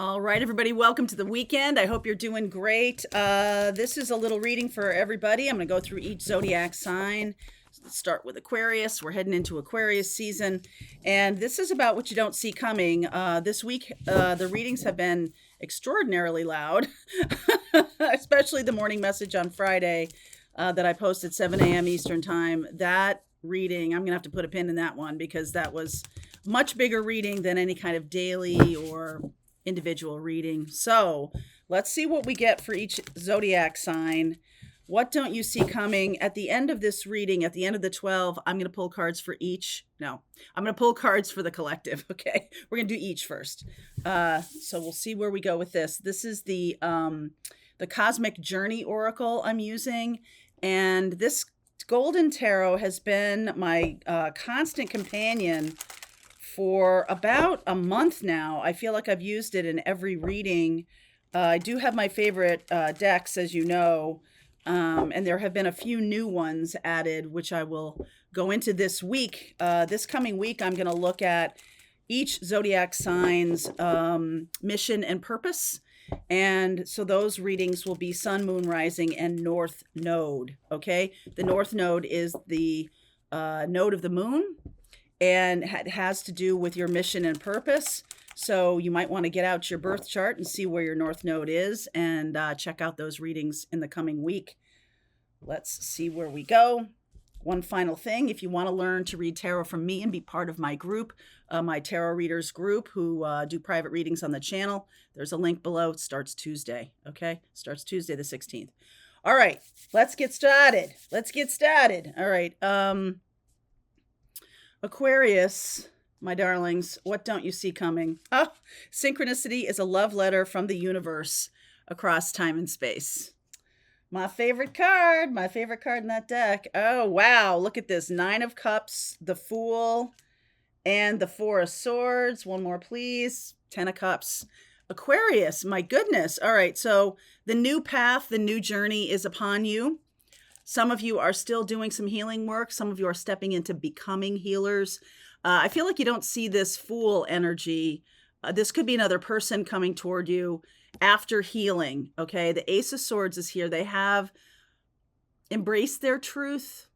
All right, everybody, welcome to the weekend. I hope you're doing great. This is a little reading for everybody. I'm going to go through each zodiac sign. Let's start with Aquarius. We're heading into Aquarius season, and this is about what you don't see coming. This week, the readings have been extraordinarily loud, especially the morning message on Friday that I posted 7 a.m. Eastern time. That reading, I'm going to have to put a pin in that one because that was much bigger reading than any kind of daily or individual reading. So let's see what we get for each zodiac sign. What don't you see coming? At the end of this reading, at the end of the 12, I'm going to pull cards for each. No, I'm going to pull cards for the collective. Okay, we're going to do each first. So we'll see where we go with this. This is the Cosmic Journey Oracle I'm using, and this Golden Tarot has been my constant companion for about a month now. I feel like I've used it in every reading. I do have my favorite decks, as you know, and there have been a few new ones added, which I will go into this week. This coming week, I'm going to look at each zodiac sign's mission and purpose. And so those readings will be Sun, Moon, Rising, and North Node. Okay, the North Node is the node of the moon, and it has to do with your mission and purpose. So you might want to get out your birth chart and see where your North Node is and check out those readings in the coming week. Let's see where we go. One final thing, if you want to learn to read tarot from me and be part of my group, my tarot readers group who do private readings on the channel, there's a link below. It starts Tuesday, okay? Starts Tuesday the 16th. All right, let's get started. All right, Aquarius, my darlings, what don't you see coming? Oh, synchronicity is a love letter from the universe across time and space. My favorite card in that deck. Oh, wow. Look at this. 9 of Cups, the Fool, and the 4 of Swords. One more, please. 10 of Cups. Aquarius, my goodness. All right. So the new path, the new journey is upon you. Some of you are still doing some healing work. Some of you are stepping into becoming healers. I feel like you don't see this Fool energy. This could be another person coming toward you after healing. Okay, the Ace of Swords is here. They have embraced their truth.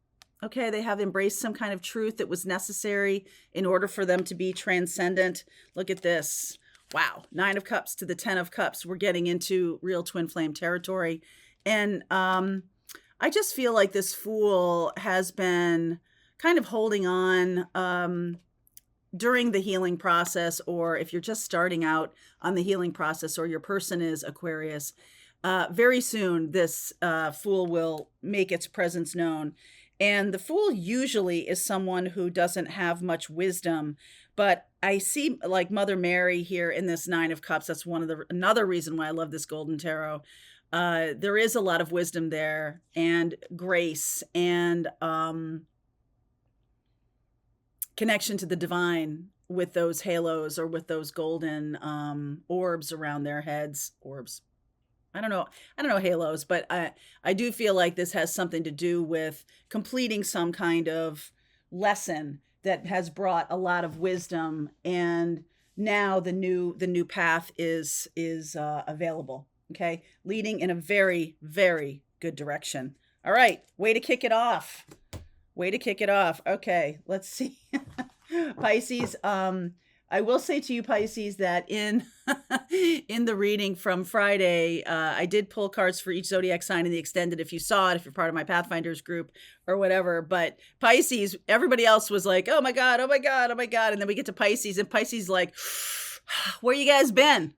Okay, they have embraced some kind of truth that was necessary in order for them to be transcendent. Look at this. Wow, 9 of Cups to the 10 of Cups. We're getting into real twin flame territory. And I just feel like this Fool has been kind of holding on during the healing process, or if you're just starting out on the healing process, or your person is Aquarius, very soon this Fool will make its presence known. And the Fool usually is someone who doesn't have much wisdom, but I see like Mother Mary here in this 9 of Cups. That's another reason why I love this Golden Tarot. There is a lot of wisdom there, and grace, and connection to the divine with those halos or with those golden orbs around their heads. Orbs. I don't know halos, but I do feel like this has something to do with completing some kind of lesson that has brought a lot of wisdom, and now the new path is available. Okay, leading in a very, very good direction. All right, way to kick it off. Okay, let's see. Pisces, I will say to you, Pisces, that in the reading from Friday, I did pull cards for each zodiac sign in the extended, if you saw it, if you're part of my Pathfinders group or whatever. But Pisces, everybody else was like, oh my God. And then we get to Pisces, and Pisces like, where you guys been?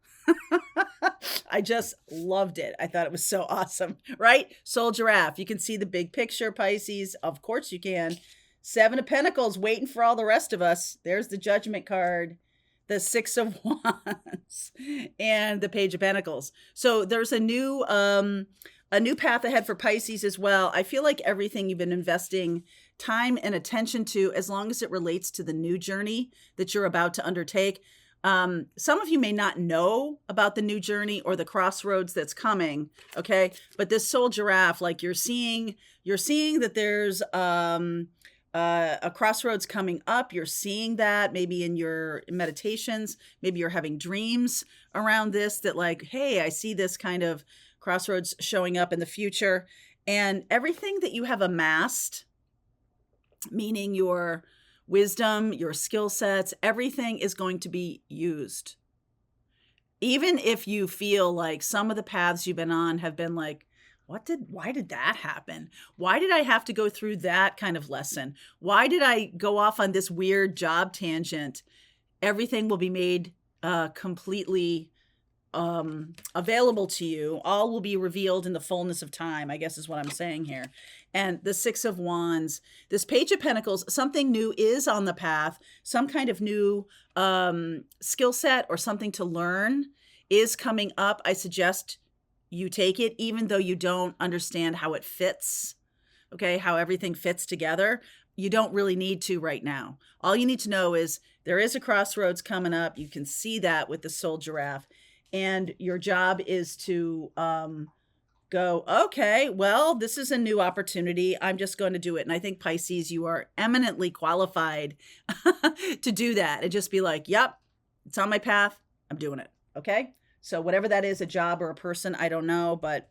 I just loved it. I thought it was so awesome, right? Soul Giraffe. You can see the big picture, Pisces. Of course you can. 7 of Pentacles waiting for all the rest of us. There's the Judgment card, the 6 of Wands, and the Page of Pentacles. So there's a new path ahead for Pisces as well. I feel like everything you've been investing time and attention to, as long as it relates to the new journey that you're about to undertake. Some of you may not know about the new journey or the crossroads that's coming. Okay. But this Soul Giraffe, like you're seeing that there's, a crossroads coming up. You're seeing that maybe in your meditations, maybe you're having dreams around this, that like, hey, I see this kind of crossroads showing up in the future, and everything that you have amassed, meaning your wisdom, your skill sets, everything is going to be used. Even if you feel like some of the paths you've been on have been like, why did that happen? Why did I have to go through that kind of lesson? Why did I go off on this weird job tangent? Everything will be made completely available to you. All will be revealed in the fullness of time, I guess is what I'm saying here. And the Six of Wands, this Page of Pentacles, something new is on the path. Some kind of new skill set or something to learn is coming up. I suggest you take it, even though you don't understand how it fits, okay, how everything fits together. You don't really need to right now. All you need to know is there is a crossroads coming up. You can see that with the soul giraffe. And your job is to go, okay, well, this is a new opportunity. I'm just going to do it. And I think, Pisces, you are eminently qualified to do that and just be like, yep, it's on my path. I'm doing it. Okay. So whatever that is, a job or a person, I don't know, but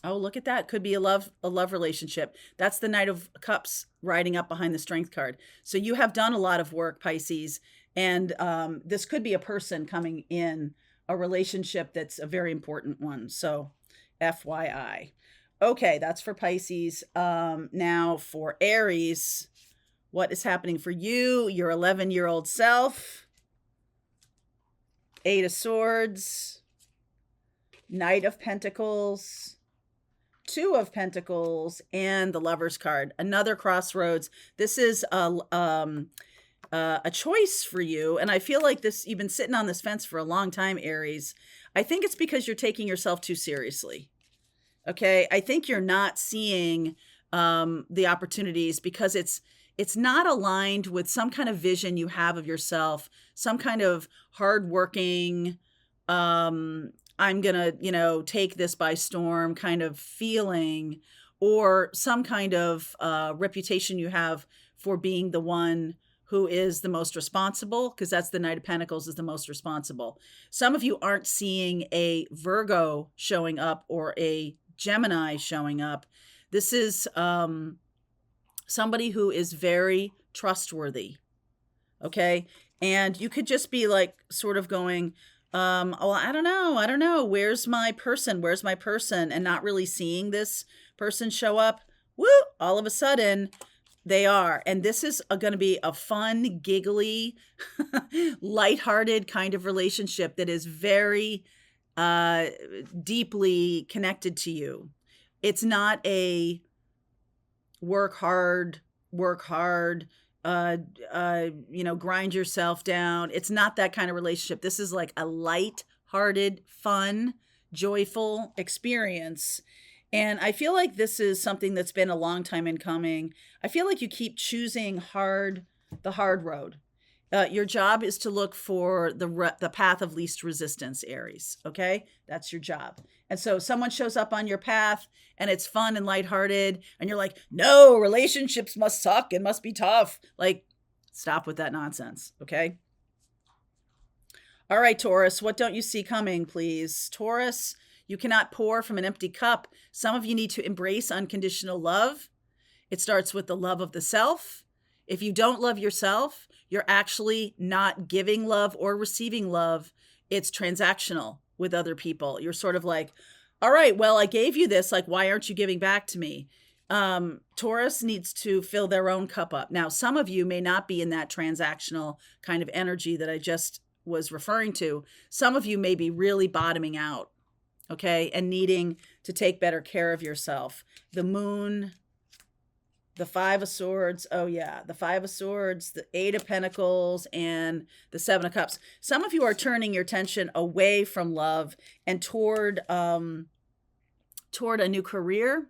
oh, look at that. Could be a love relationship. That's the Knight of Cups riding up behind the Strength card. So you have done a lot of work, Pisces. And this could be a person coming in, a relationship that's a very important one. So FYI. Okay, that's for Pisces. Now for Aries, what is happening for you, your 11-year-old self? Eight of Swords, Knight of Pentacles, Two of Pentacles, and the Lover's card. Another crossroads. This is a choice for you. And I feel like this, you've been sitting on this fence for a long time, Aries. I think it's because you're taking yourself too seriously. Okay. I think you're not seeing the opportunities because it's not aligned with some kind of vision you have of yourself, some kind of hardworking, I'm going to, take this by storm kind of feeling, or some kind of reputation you have for being the one who is the most responsible, because that's the Knight of Pentacles, is the most responsible. Some of you aren't seeing a Virgo showing up or a Gemini showing up. This is somebody who is very trustworthy, okay? And you could just be like sort of going, oh, I don't know. Where's my person? And not really seeing this person show up. Woo! All of a sudden, they are. And this is going to be a fun, giggly, lighthearted kind of relationship that is very deeply connected to you. It's not a work hard, grind yourself down. It's not that kind of relationship. This is like a light-hearted, fun, joyful experience. And I feel like this is something that's been a long time in coming. I feel like you keep choosing the hard road. Your job is to look for the path of least resistance, Aries. Okay? That's your job. And so someone shows up on your path and it's fun and lighthearted and you're like, no, relationships must suck and must be tough. Like, stop with that nonsense. Okay? All right, Taurus, what don't you see coming, please? Taurus, you cannot pour from an empty cup. Some of you need to embrace unconditional love. It starts with the love of the self. If you don't love yourself, you're actually not giving love or receiving love. It's transactional with other people. You're sort of like, all right, well, I gave you this. Like, why aren't you giving back to me? Taurus needs to fill their own cup up. Now, some of you may not be in that transactional kind of energy that I just was referring to. Some of you may be really bottoming out, okay, and needing to take better care of yourself. The Moon, the Five of Swords, oh yeah, the Five of Swords, the Eight of Pentacles, and the Seven of Cups. Some of you are turning your attention away from love and toward a new career,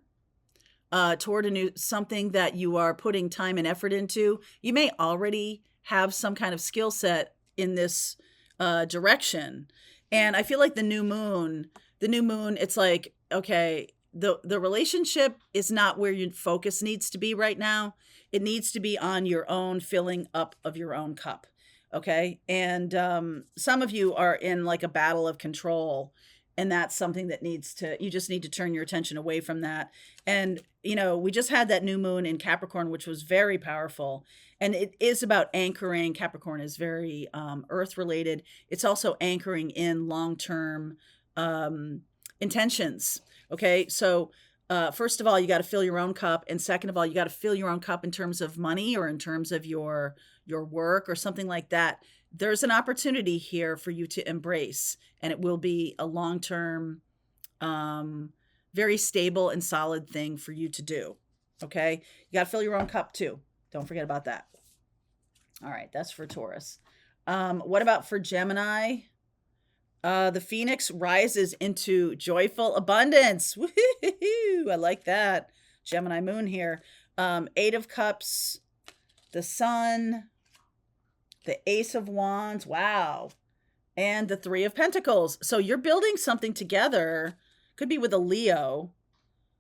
toward something that you are putting time and effort into. You may already have some kind of skill set in this direction. And I feel like the new moon, it's like, okay, the relationship is not where your focus needs to be right now. It needs to be on your own filling up of your own cup. Okay. And some of you are in like a battle of control. And that's something that you just need to turn your attention away from that. And, we just had that new moon in Capricorn, which was very powerful. And it is about anchoring. Capricorn is very earth related. It's also anchoring in long term intentions. Okay. So, first of all, you got to fill your own cup. And second of all, you got to fill your own cup in terms of money or in terms of your work or something like that. There's an opportunity here for you to embrace, and it will be a long-term, very stable and solid thing for you to do. Okay. You got to fill your own cup too. Don't forget about that. All right. That's for Taurus. What about for Gemini? The Phoenix rises into joyful abundance. Woo-hoo-hoo. I like that. Gemini moon here. 8 of Cups, the Sun, the Ace of Wands. Wow. And the 3 of Pentacles. So you're building something together. Could be with a Leo,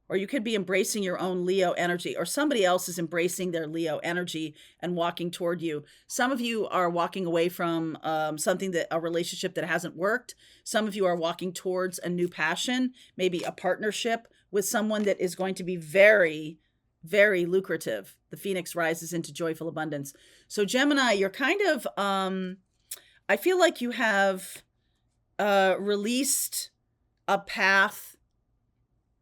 or you could be embracing your own Leo energy, or somebody else is embracing their Leo energy and walking toward you. Some of you are walking away from a relationship that hasn't worked. Some of you are walking towards a new passion, maybe a partnership with someone that is going to be very, very lucrative. The Phoenix rises into joyful abundance. So Gemini, you're kind of, I feel like you have released a path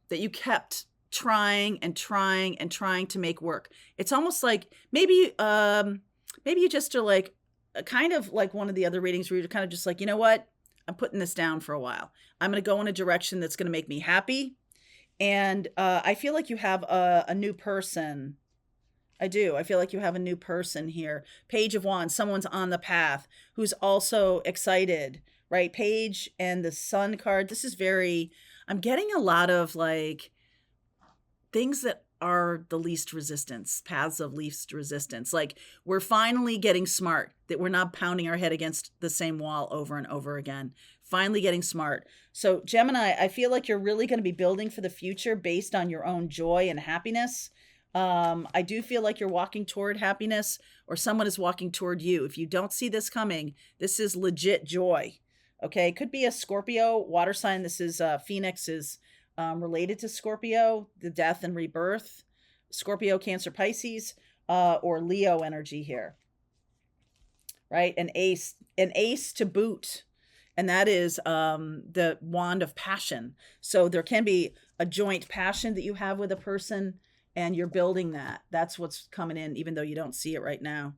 that you kept trying and trying and trying to make work. It's almost like maybe you just are like kind of like one of the other readings where you're kind of just like, you know what? I'm putting this down for a while. I'm going to go in a direction that's going to make me happy. And I feel like you have a new person. I do. I feel like you have a new person here. Page of Wands, someone's on the path who's also excited, right? Page and the Sun card. This is I'm getting a lot of like things that are the least resistance, paths of least resistance. Like we're finally getting smart, that we're not pounding our head against the same wall over and over again. Finally getting smart. So Gemini, I feel like you're really going to be building for the future based on your own joy and happiness. I do feel like you're walking toward happiness, or someone is walking toward you. If you don't see this coming, this is legit joy. Okay. Could be a Scorpio water sign. This is Phoenix is related to Scorpio, the death and rebirth, Scorpio, Cancer, Pisces, or Leo energy here, right? An ace to boot. And that is the wand of passion. So there can be a joint passion that you have with a person, and you're building that. That's what's coming in, even though you don't see it right now.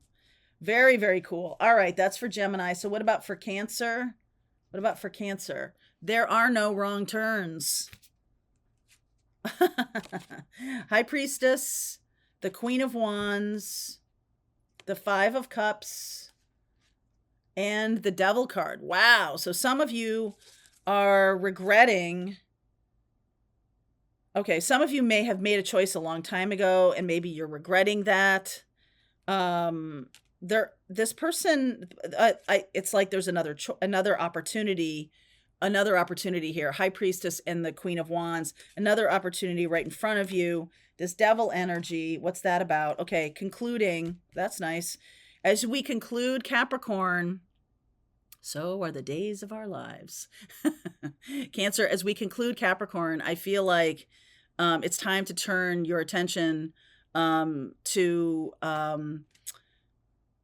Very, very cool. All right, that's for Gemini. So what about for Cancer? What about for Cancer? There are no wrong turns. High Priestess, the Queen of Wands, the 5 of Cups, and the Devil card. Wow. So some of you are regretting. Okay, some of you may have made a choice a long time ago, and maybe you're regretting that. This person, it's like there's another opportunity here. High Priestess and the Queen of Wands, another opportunity right in front of you. This Devil energy, what's that about? Okay, concluding. That's nice. As we conclude Capricorn, so are the days of our lives. Cancer, as we conclude Capricorn, I feel like it's time to turn your attention to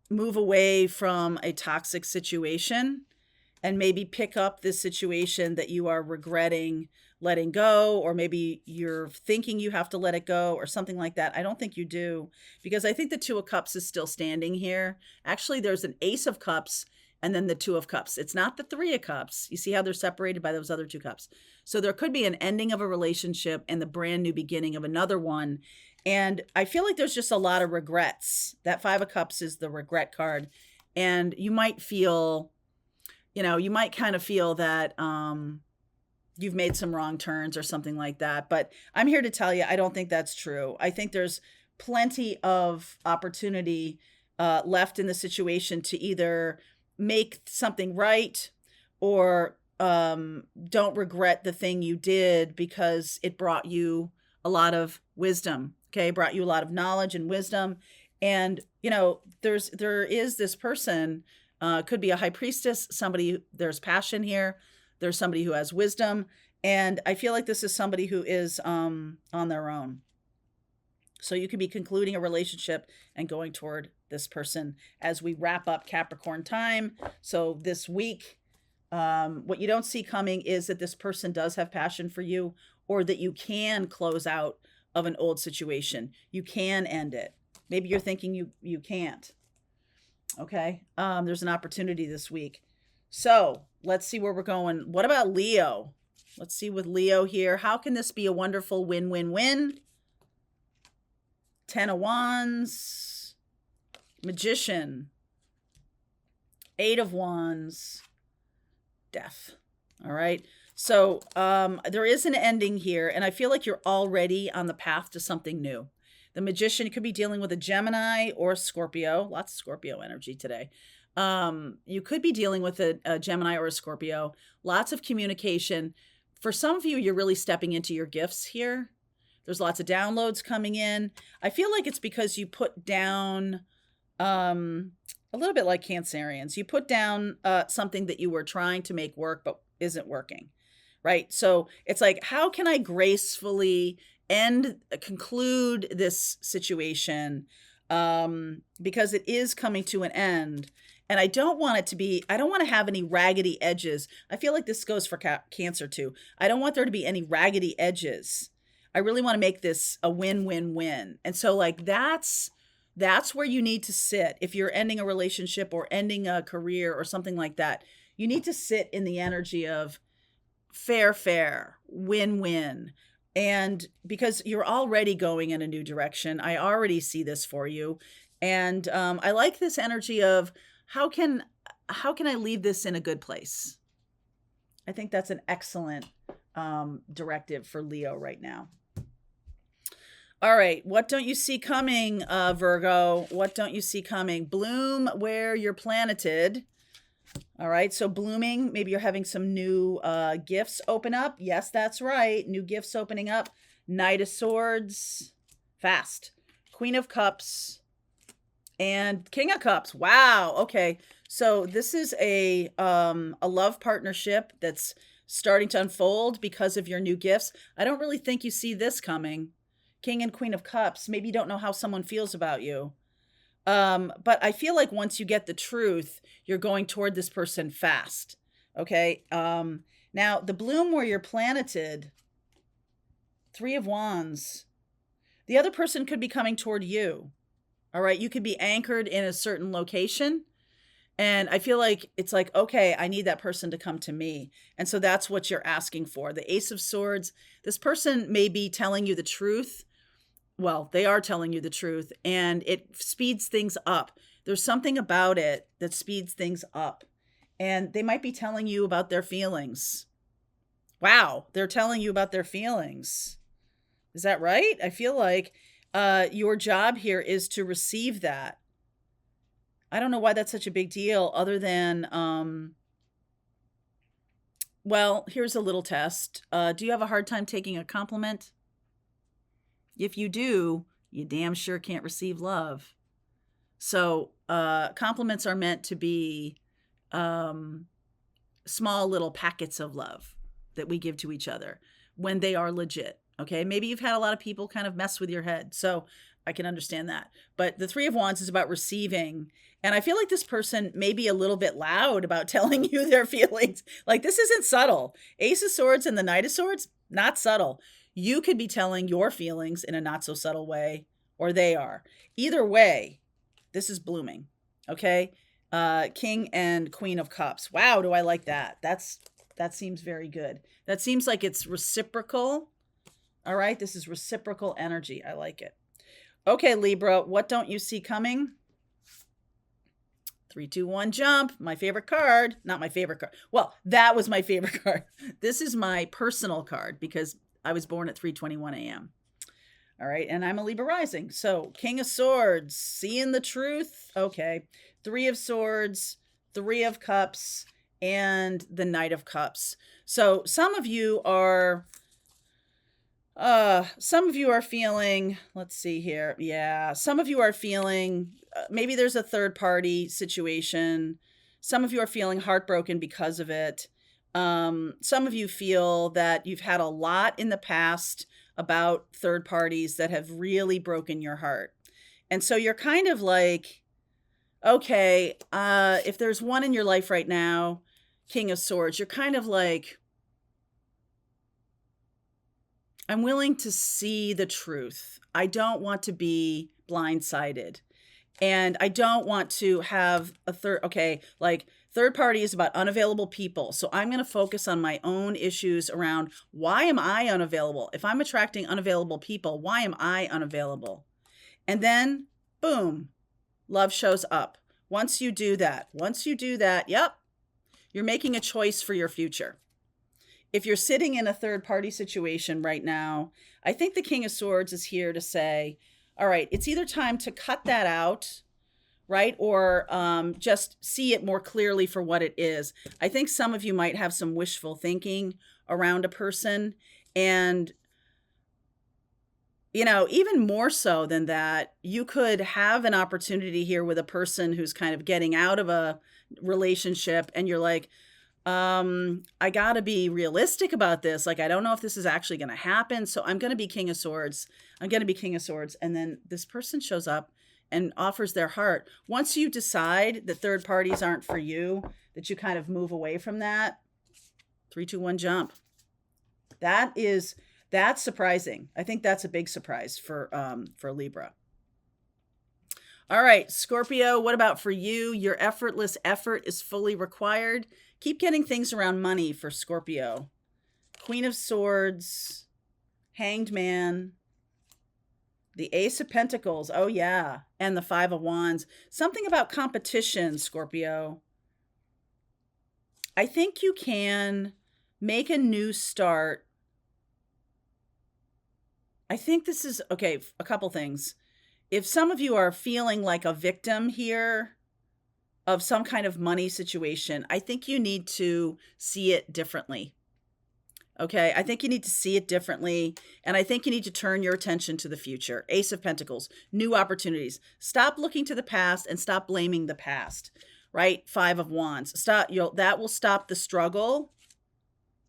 move away from a toxic situation, and maybe pick up this situation that you are regretting letting go, or maybe you're thinking you have to let it go or something like that. I don't think you do, because I think the 2 of Cups is still standing here. Actually, there's an Ace of Cups and then the 2 of Cups. It's not the 3 of Cups. You see how they're separated by those other 2 cups. So there could be an ending of a relationship and the brand new beginning of another one. And I feel like there's just a lot of regrets. That 5 of Cups is the regret card. And you might feel, you might kind of feel that you've made some wrong turns or something like that. But I'm here to tell you, I don't think that's true. I think there's plenty of opportunity left in the situation to either make something right, or don't regret the thing you did, because it brought you a lot of wisdom. Okay, brought you a lot of knowledge and wisdom. And there is this person Could be a high priestess, somebody, there's passion here. There's somebody who has wisdom. And I feel like this is somebody who is on their own. So you could be concluding a relationship and going toward this person as we wrap up Capricorn time. So this week, what you don't see coming is that this person does have passion for you, or that you can close out of an old situation. You can end it. Maybe you're thinking you can't. Okay. There's an opportunity this week. So let's see where we're going. What about Leo? Let's see with Leo here. How can this be a wonderful win-win-win? 10 of Wands, Magician, 8 of Wands, Death. All right. So there is an ending here, and I feel like you're already on the path to something new. The Magician could be dealing with a Gemini or a Scorpio. Lots of Scorpio energy today. You could be dealing with a Gemini or a Scorpio. Lots of communication. For some of you, you're really stepping into your gifts here. There's lots of downloads coming in. I feel like it's because you put down, a little bit like Cancerians, you put down something that you were trying to make work but isn't working, right? So it's like, how can I gracefully conclude this situation? Because it is coming to an end. And I don't want it to be, I don't want to have any raggedy edges. I feel like this goes for Cancer too. I don't want there to be any raggedy edges. I really want to make this a win-win-win. And so like that's where you need to sit. If you're ending a relationship or ending a career or something like that, you need to sit in the energy of fair, win-win. And because you're already going in a new direction, I already see this for you. And I like this energy of how can I leave this in a good place? I think that's an excellent directive for Leo right now. All right. What don't you see coming, Virgo? What don't you see coming? Bloom where you're planeted. All right. So blooming, maybe you're having some new gifts open up. Yes, that's right. New gifts opening up. Knight of Swords. Fast. Queen of Cups. And King of Cups. Wow. Okay. So this is a love partnership that's starting to unfold because of your new gifts. I don't really think you see this coming. King and Queen of Cups. Maybe you don't know how someone feels about you. But I feel like once you get the truth, you're going toward this person fast. Okay. Now the bloom where you're planeted, 3 of Wands, the other person could be coming toward you. All right. You could be anchored in a certain location. And I feel like it's like, okay, I need that person to come to me. And so that's what you're asking for. The Ace of Swords, this person may be telling you the truth. Well, they are telling you the truth, and it speeds things up. There's something about it that speeds things up. And they might be telling you about their feelings. Wow, they're telling you about their feelings. Is that right? I feel like your job here is to receive that. I don't know why that's such a big deal other than, well, here's a little test. Do you have a hard time taking a compliment? If you do, you damn sure can't receive love. So compliments are meant to be small little packets of love that we give to each other when they are legit. Okay, maybe you've had a lot of people kind of mess with your head. So I can understand that. But the 3 of Wands is about receiving. And I feel like this person may be a little bit loud about telling you their feelings. Like this isn't subtle. Ace of Swords and the Knight of Swords, not subtle. You could be telling your feelings in a not so subtle way, or they are. Either way, this is blooming. Okay. King and Queen of Cups. Wow. Do I like that? That seems very good. That seems like it's reciprocal. All right. This is reciprocal energy. I like it. Okay, Libra, what don't you see coming? 3, 2, 1, jump. My favorite card. Not my favorite card. Well, that was my favorite card. This is my personal card because I was born at 3:21 a.m. All right, and I'm a Libra rising. So King of Swords, seeing the truth. Okay, 3 of Swords, 3 of Cups, and the Knight of Cups. So some of you are feeling, let's see here. Yeah. Some of you are feeling, maybe there's a third party situation. Some of you are feeling heartbroken because of it. Some of you feel that you've had a lot in the past about third parties that have really broken your heart. And so you're kind of like, okay, if there's one in your life right now, King of Swords, you're kind of like, I'm willing to see the truth. I don't want to be blindsided. And I don't want to have a third party is about unavailable people. So I'm going to focus on my own issues around why am I unavailable? If I'm attracting unavailable people, why am I unavailable? And then, boom, love shows up. Once you do that, yep, you're making a choice for your future. If you're sitting in a third party situation right now, I think the King of Swords is here to say, all right, it's either time to cut that out, right? Or just see it more clearly for what it is. I think some of you might have some wishful thinking around a person. And, even more so than that, you could have an opportunity here with a person who's kind of getting out of a relationship. And you're like, I got to be realistic about this. Like, I don't know if this is actually going to happen. So I'm going to be King of Swords. And then this person shows up and offers their heart. Once you decide that third parties aren't for you, that you kind of move away from that, 3, 2, 1, jump. That's surprising. I think that's a big surprise for Libra. All right, Scorpio, what about for you? Your effortless effort is fully required. Keep getting things around money for Scorpio. Queen of Swords, Hanged Man, the Ace of Pentacles. Oh, yeah. And the Five of Wands. Something about competition, Scorpio. I think you can make a new start. I think this is, okay, a couple things. If some of you are feeling like a victim here of some kind of money situation, I think you need to see it differently. Okay, I think you need to see it differently. And I think you need to turn your attention to the future. Ace of Pentacles, new opportunities. Stop looking to the past and stop blaming the past, right? Five of Wands. That will stop the struggle.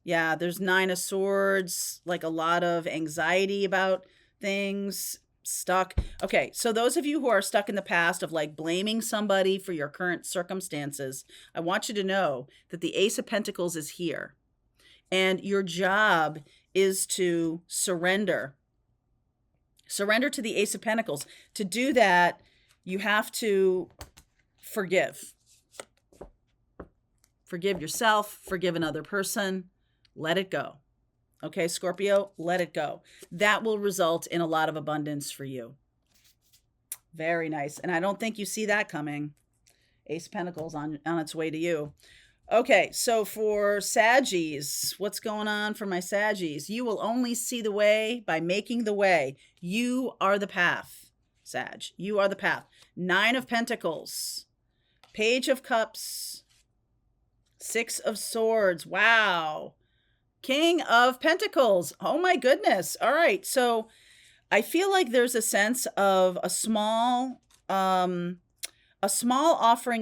Yeah, there's Nine of Swords, like a lot of anxiety about things. Stuck. Okay, so those of you who are stuck in the past of like blaming somebody for your current circumstances, I want you to know that the Ace of Pentacles is here. And your job is to surrender. Surrender to the Ace of Pentacles. To do that, you have to forgive. Forgive yourself, forgive another person, let it go. Okay, Scorpio, let it go. That will result in a lot of abundance for you. Very nice. And I don't think you see that coming. Ace of Pentacles on its way to you. Okay, so for Saggies, what's going on for my Saggies? You will only see the way by making the way. You are the path, Sag. You are the path. Nine of Pentacles. Page of Cups. Six of Swords. Wow. King of Pentacles. Oh my goodness. All right. So I feel like there's a sense of a small offering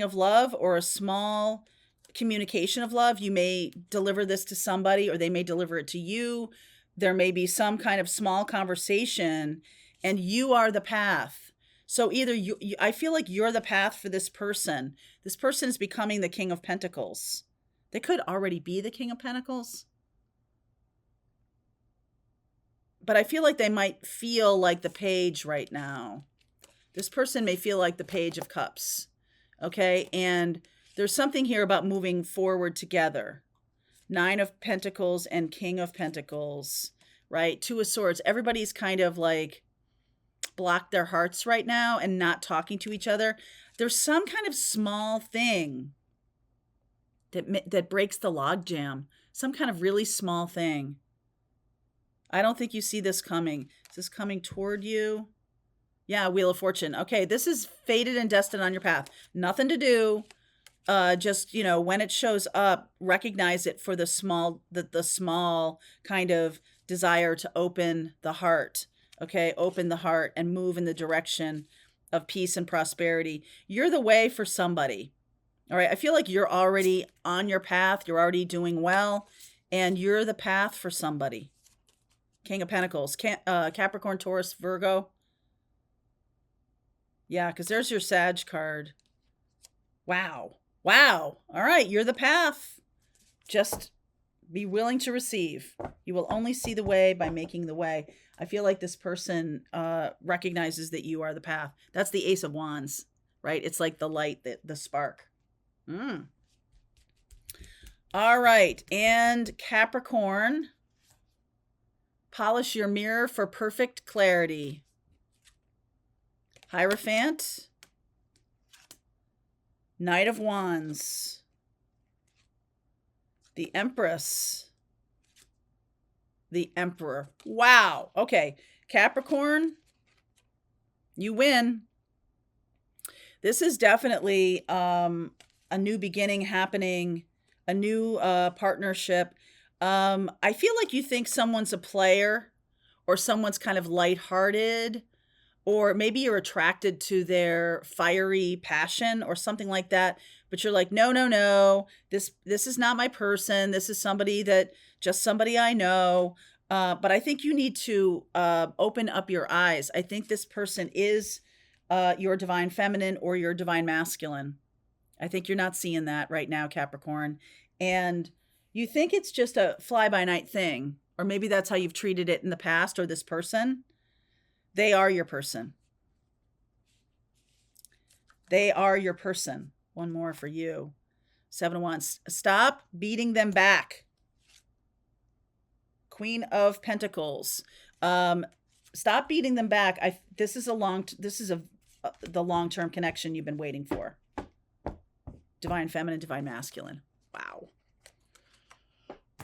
of love or a small communication of love. You may deliver this to somebody or they may deliver it to you. There may be some kind of small conversation and you are the path. So either I feel like you're the path for this person. This person is becoming the King of Pentacles. They could already be the King of Pentacles. But I feel like they might feel like the Page right now. This person may feel like the Page of Cups. Okay. And there's something here about moving forward together. Nine of Pentacles and King of Pentacles, right? Two of Swords. Everybody's kind of like blocked their hearts right now and not talking to each other. There's some kind of small thing that breaks the logjam. Some kind of really small thing. I don't think you see this coming. Is this coming toward you? Yeah, Wheel of Fortune. Okay, this is fated and destined on your path. Nothing to do. Just, when it shows up, recognize it for the small kind of desire to open the heart. Okay, open the heart and move in the direction of peace and prosperity. You're the way for somebody. All right. I feel like you're already on your path. You're already doing well, and you're the path for somebody. King of Pentacles, Capricorn, Taurus, Virgo. Yeah, because there's your Sag card. Wow. Wow. All right. You're the path. Just be willing to receive. You will only see the way by making the way. I feel like this person recognizes that you are the path. That's the Ace of Wands, right? It's like the light, the spark. All right. And Capricorn, polish your mirror for perfect clarity. Hierophant, Knight of Wands, the Empress, the Emperor. Wow. Okay. Capricorn, you win. This is definitely a new beginning happening, a new partnership. I feel like you think someone's a player or someone's kind of lighthearted, or maybe you're attracted to their fiery passion or something like that. But you're like, no, no, no, this is not my person. This is just somebody I know. But I think you need to open up your eyes. I think this person is your divine feminine or your divine masculine. I think you're not seeing that right now, Capricorn. And you think it's just a fly-by-night thing, or maybe that's how you've treated it in the past, or this person. They are your person. They are your person. One more for you. 7 of Wands. Stop beating them back. Queen of Pentacles. Stop beating them back. This is the long-term connection you've been waiting for. Divine feminine, divine masculine. Wow.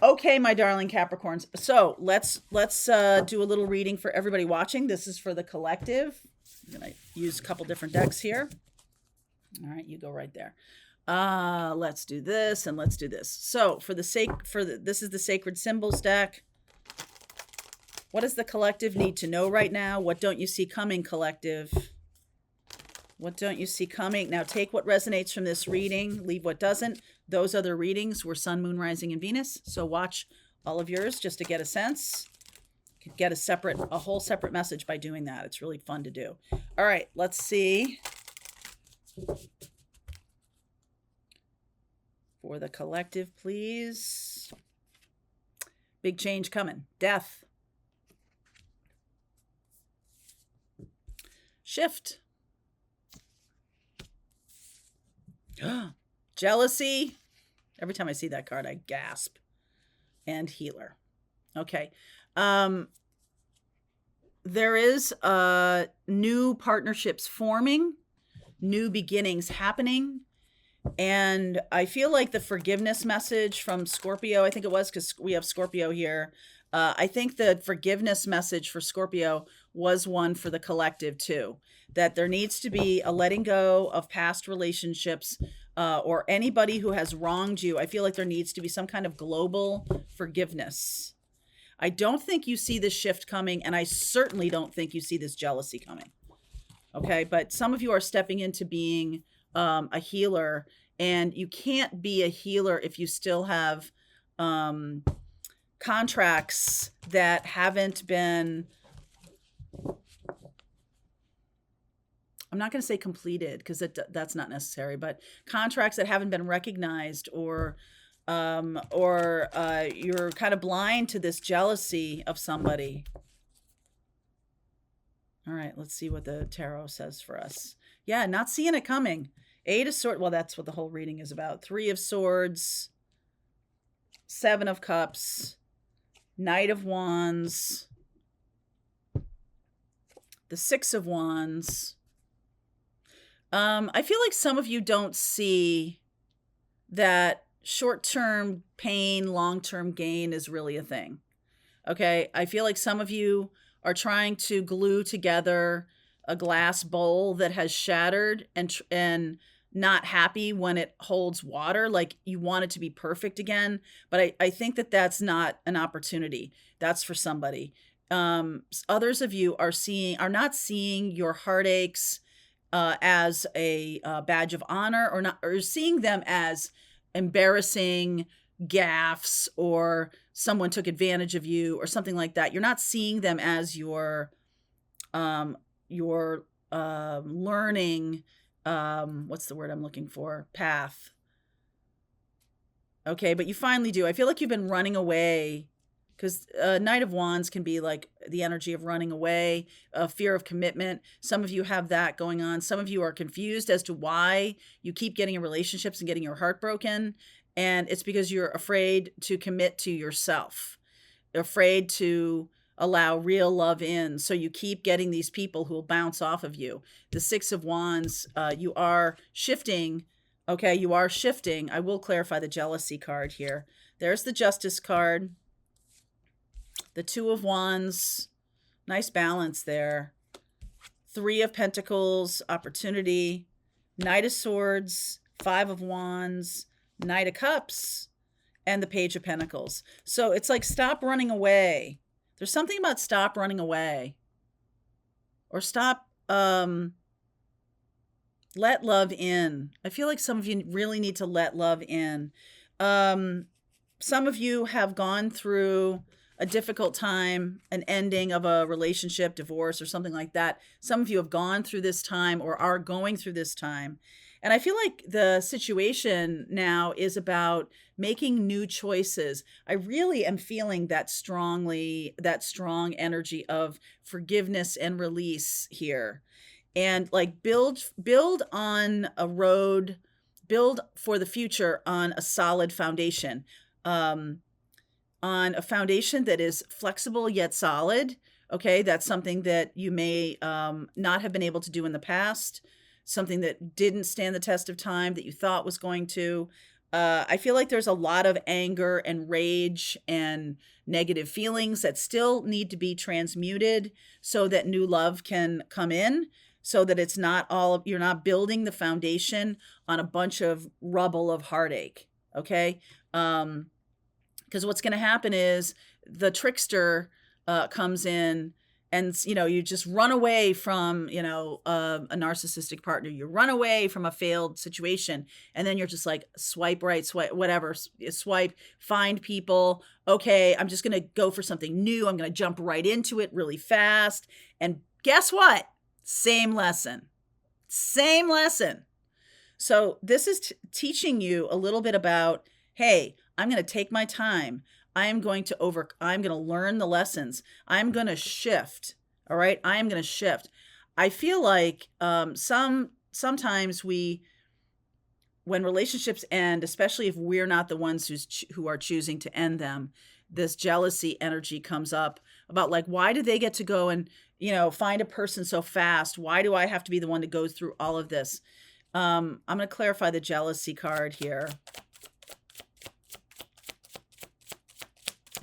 Okay, my darling Capricorns. So let's do a little reading for everybody watching. This is for the collective. I'm going to use a couple different decks here. All right, you go right there. Let's do this and let's do this. So this is the Sacred Symbols deck. What does the collective need to know right now? What don't you see coming, collective? What don't you see coming? Now take what resonates from this reading, leave what doesn't. Those other readings were Sun, Moon, Rising, and Venus. So watch all of yours just to get a sense. You could get a whole separate message by doing that. It's really fun to do. All right, let's see. For the collective, please. Big change coming. Death. Shift. Jealousy. Every time I see that card, I gasp. And healer. Okay. There is new partnerships forming, new beginnings happening. And I feel like the forgiveness message from Scorpio, I think it was, because we have Scorpio here. I think the forgiveness message for Scorpio was one for the collective too, that there needs to be a letting go of past relationships or anybody who has wronged you. I feel like there needs to be some kind of global forgiveness. I don't think you see this shift coming, and I certainly don't think you see this jealousy coming. Okay, but some of you are stepping into being a healer, and you can't be a healer if you still have contracts that haven't been, I'm not going to say completed because that's not necessary, but contracts that haven't been recognized, or you're kind of blind to this jealousy of somebody. All right, let's see what the tarot says for us. Yeah, not seeing it coming. 8 of Swords. Well, that's what the whole reading is about. 3 of Swords. 7 of Cups. Knight of Wands. The 6 of Wands. I feel like some of you don't see that short-term pain, long-term gain is really a thing. Okay, I feel like some of you are trying to glue together a glass bowl that has shattered and not happy when it holds water. Like you want it to be perfect again. But I think that that's not an opportunity. That's for somebody. Others of you are not seeing your heartaches as a badge of honor, or not, or seeing them as embarrassing gaffes, or someone took advantage of you or something like that. You're not seeing them as your learning, what's the word I'm looking for? Path. Okay, but you finally do. I feel like you've been running away, because Knight of Wands can be like the energy of running away, fear of commitment. Some of you have that going on. Some of you are confused as to why you keep getting in relationships and getting your heart broken. And it's because you're afraid to commit to yourself. You're afraid to allow real love in. So you keep getting these people who will bounce off of you. The Six of Wands, you are shifting. Okay, you are shifting. I will clarify the jealousy card here. There's the Justice card. The Two of Wands. Nice balance there. Three of Pentacles, opportunity. Knight of Swords, Five of Wands, Knight of Cups, and the Page of Pentacles. So it's like, stop running away. There's something about stop running away. Or stop, let love in. I feel like some of you really need to let love in. Some of you have gone through a difficult time, an ending of a relationship, divorce, or something like that. Some of you have gone through this time or are going through this time. And I feel like the situation now is about making new choices. I really am feeling that strong energy of forgiveness and release here. And like build on a road, build for the future on a solid foundation, on a foundation that is flexible yet solid. Okay, that's something that you may not have been able to do in the past, something that didn't stand the test of time that you thought was going to. I feel like there's a lot of anger and rage and negative feelings that still need to be transmuted so that new love can come in, so that it's not you're not building the foundation on a bunch of rubble of heartache. Okay. Because what's going to happen is the trickster comes in, and you just run away from a narcissistic partner. You run away from a failed situation, and then you're just like, swipe right, swipe whatever, swipe, find people. Okay, I'm just going to go for something new. I'm going to jump right into it really fast. And guess what? Same lesson. So this is teaching you a little bit about, hey, I'm going to take my time. I'm going to learn the lessons. I'm going to shift. All right. I am going to shift. I feel like sometimes when relationships end, especially if we're not the ones who are choosing to end them, this jealousy energy comes up about like, why do they get to go and, find a person so fast? Why do I have to be the one that goes through all of this? I'm going to clarify the jealousy card here.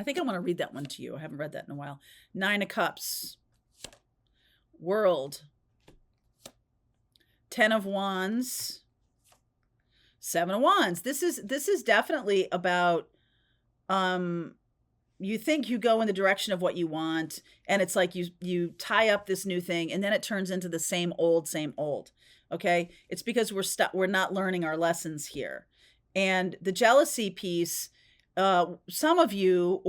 I think I want to read that one to you. I haven't read that in a while. Nine of Cups, World, Ten of Wands, Seven of Wands. This is definitely about, you think you go in the direction of what you want, and it's like you tie up this new thing, and then it turns into the same old. Okay? It's because we're not learning our lessons here. And the jealousy piece, some of you,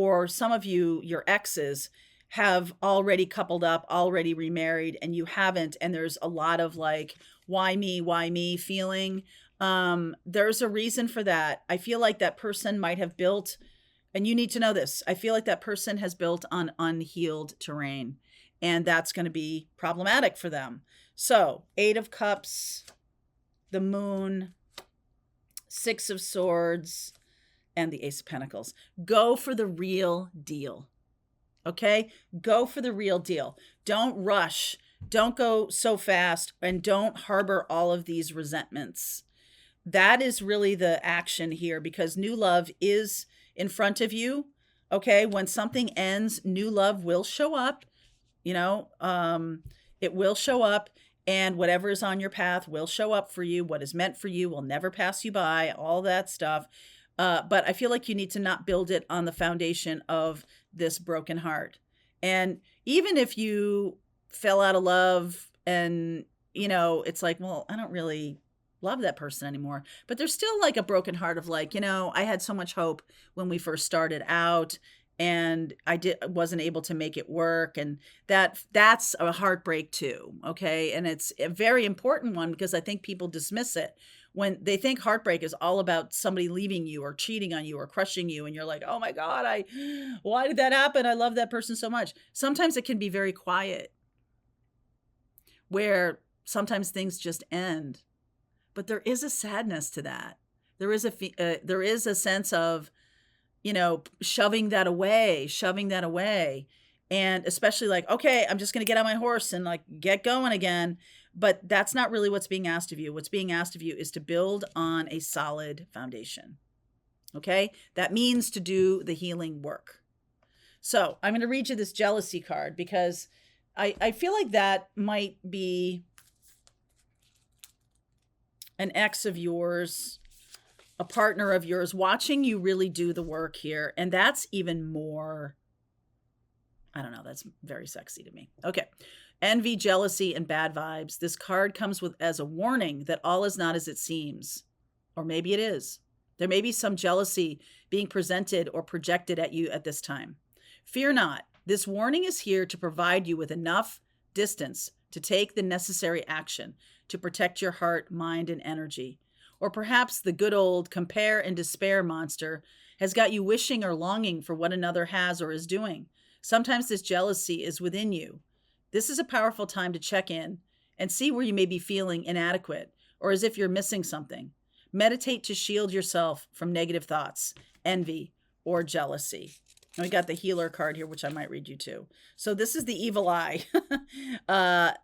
your exes, have already coupled up, already remarried, and you haven't. And there's a lot of like, why me feeling. There's a reason for that. I feel like that person might have built, and you need to know this, I feel like that person has built on unhealed terrain, and that's going to be problematic for them. So, Eight of Cups, the Moon, Six of Swords, and the Ace of Pentacles. Go for the real deal. Okay? Go for the real deal. Don't rush. Don't go so fast, and don't harbor all of these resentments. That is really the action here, because new love is in front of you. Okay? When something ends, new love will show up. It will show up, and whatever is on your path will show up for you. What is meant for you will never pass you by, all that stuff. But I feel like you need to not build it on the foundation of this broken heart. And even if you fell out of love and it's like, well, I don't really love that person anymore. But there's still like a broken heart of like, I had so much hope when we first started out and wasn't able to make it work. And that's a heartbreak too. Okay. And it's a very important one because I think people dismiss it when they think heartbreak is all about somebody leaving you or cheating on you or crushing you. And you're like, oh my God, why did that happen? I love that person so much. Sometimes it can be very quiet where sometimes things just end, but there is a sadness to that. There is a sense of, shoving that away. And especially like, okay, I'm just going to get on my horse and like get going again. But that's not really what's being asked of you. What's being asked of you is to build on a solid foundation. Okay. That means to do the healing work. So I'm going to read you this jealousy card because I feel like that might be an ex of yours, a partner of yours watching you really do the work here. And that's even more, I don't know, that's very sexy to me. Okay. Envy, jealousy, and bad vibes. This card comes as a warning that all is not as it seems. Or maybe it is. There may be some jealousy being presented or projected at you at this time. Fear not. This warning is here to provide you with enough distance to take the necessary action to protect your heart, mind, and energy. Or perhaps the good old compare and despair monster has got you wishing or longing for what another has or is doing. Sometimes this jealousy is within you. This is a powerful time to check in and see where you may be feeling inadequate or as if you're missing something. Meditate to shield yourself from negative thoughts, envy, or jealousy. And we got the healer card here, which I might read you too. So this is the evil eye.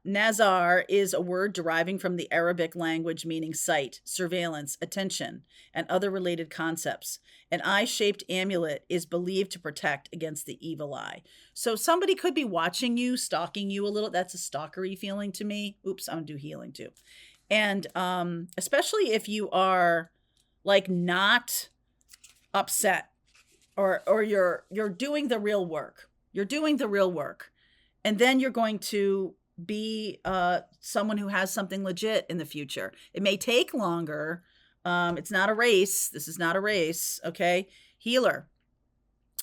Nazar is a word deriving from the Arabic language meaning sight, surveillance, attention, and other related concepts. An eye-shaped amulet is believed to protect against the evil eye. So somebody could be watching you, stalking you a little. That's a stalkery feeling to me. Oops, I'm going to do healing too. And especially if you are like not upset or you're doing the real work. You're doing the real work. And then you're going to be someone who has something legit in the future. It may take longer. It's not a race. This is not a race. Okay. Healer.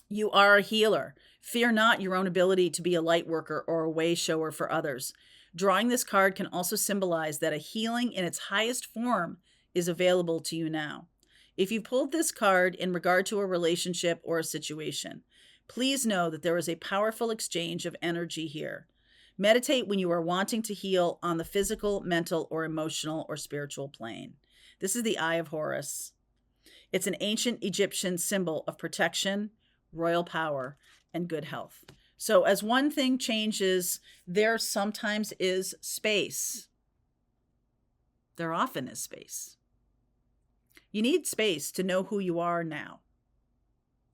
You are a healer. Fear not your own ability to be a light worker or a way shower for others. Drawing this card can also symbolize that a healing in its highest form is available to you now. If you pulled this card in regard to a relationship or a situation, please know that there is a powerful exchange of energy here. Meditate when you are wanting to heal on the physical, mental, or emotional or spiritual plane. This is the Eye of Horus. It's an ancient Egyptian symbol of protection, royal power, and good health. So as one thing changes, there sometimes is space. There often is space. You need space to know who you are now,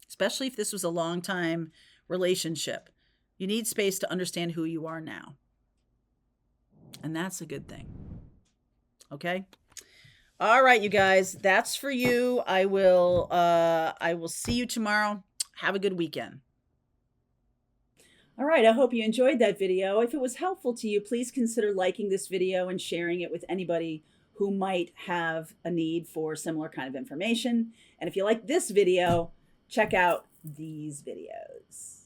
especially if this was a long time relationship. You need space to understand who you are now. And that's a good thing. Okay. All right, you guys, that's for you. I will see you tomorrow. Have a good weekend. All right, I hope you enjoyed that video. If it was helpful to you, please consider liking this video and sharing it with anybody who might have a need for similar kind of information. And if you like this video, check out these videos.